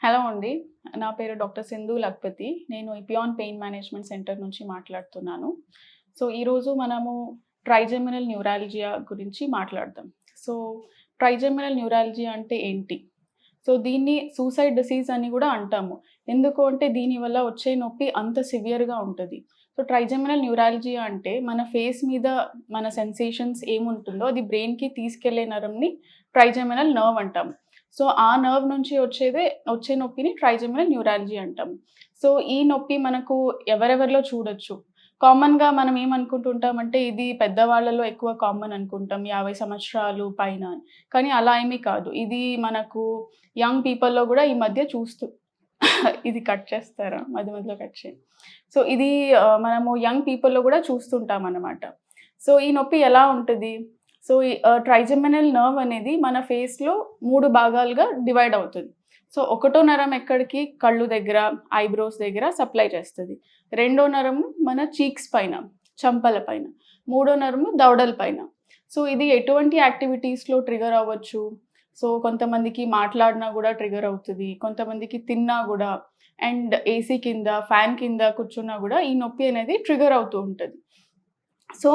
Hello అండి. నా పేరు డాక్టర్ సింధు లక్పతి. నేను ఇపియాన్ పెయిన్ మేనేజ్మెంట్ సెంటర్ నుంచి మాట్లాడుతున్నాను. సో, ఈరోజు మనము ట్రైజెమినల్ న్యూరాల్జియా గురించి మాట్లాడదాం. సో, ట్రైజెమినల్ న్యూరాల్జియా అంటే ఏంటి? సో, దీన్ని సూసైడ్ డిసీజ్ అని గూడా అంటాము. ఎందుకు అంటే దీనివల్ల వచ్చే నొప్పి అంత సివియర్‌గా ఉంటది. సో, ట్రైజెమినల్ న్యూరాల్జియా అంటే మన ఫేస్ మీద మన సెన్సేషన్స్ ఏముంటుందో అది బ్రెయిన్‌కి తీసుకెళ్ళే నరంని ట్రైజెమినల్ నర్వ్ అంటాం. సో, ఆ నర్వ్ నుంచి వచ్చే నొప్పిని ట్రైజెమినల్ న్యూరాలజీ అంటాం. సో, ఈ నొప్పి మనకు ఎవరెవరిలో చూడొచ్చు. కామన్‌గా మనం ఏమనుకుంటుంటామంటే ఇది పెద్దవాళ్ళలో ఎక్కువ కామన్ అనుకుంటాం. 50 సంవత్సరాలు పైన అని. కానీ అలా ఏమీ కాదు. ఇది మనకు యంగ్ పీపుల్‌లో గూడా ఈ మధ్య ఇది కట్ చేస్తారా? మధ్య మధ్యలో కట్ చేయండి. సో, ఇది మనము యంగ్ పీపుల్‌లో గూడా చూస్తుంటామనమాట. సో, ఈ నొప్పి ఎలా ఉంటది? సో, ఈ ట్రైజెమినల్ నర్వ్ అనేది మన ఫేస్‌లో 3 భాగాలుగా డివైడ్ అవుతది. సో, ఒకటో నరం ఎక్కడికి కళ్ళు దగ్గర, ఐబ్రోస్ దగ్గర సప్లై చేస్తది. రెండో నరము మన చీక్స్ పైన, చెంపల పైన. మూడో నరము దవడల పైన. సో, ఇది ఎటువంటి యాక్టివిటీస్‌లో ట్రిగ్గర్ అవ్వచ్చు. సో, కొంతమందికి మాట్లాడినా గూడా ట్రిగ్గర్ అవుతది. కొంతమందికి తిన్నా గూడా అండ్ ఏసీ కింద, ఫ్యాన్ కింద కూర్చున్నా గూడా ఈ నొప్పి అనేది ట్రిగ్గర్ అవుతూ ఉంటది. సో,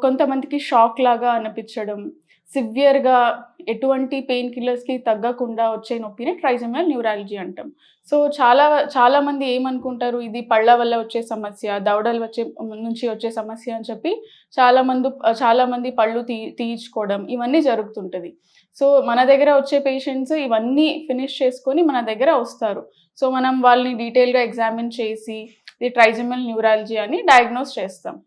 కొంతమందికి షాక్ లాగా అనిపించడం, సివియర్‌గా ఎటువంటి పెయిన్ కిల్లర్స్‌కి తగ్గకుండా వచ్చే నొప్పిని ట్రైజెమినల్ న్యూరాలజీ అంటాం. సో, చాలామంది ఏమనుకుంటారు ఇది పళ్ళ వల్ల వచ్చే సమస్య, దవడలు నుంచి వచ్చే సమస్య అని చెప్పి చాలామంది పళ్ళు తీయించుకోవడం ఇవన్నీ జరుగుతుంటది. సో, మన దగ్గర వచ్చే పేషెంట్స్ ఇవన్నీ ఫినిష్ చేసుకొని మన దగ్గర వస్తారు. సో, మనం వాళ్ళని డీటెయిల్‌గా ఎగ్జామిన్ చేసి ఇది ట్రైజెమినల్ న్యూరాలజీ అని డయాగ్నోస్ చేస్తాం.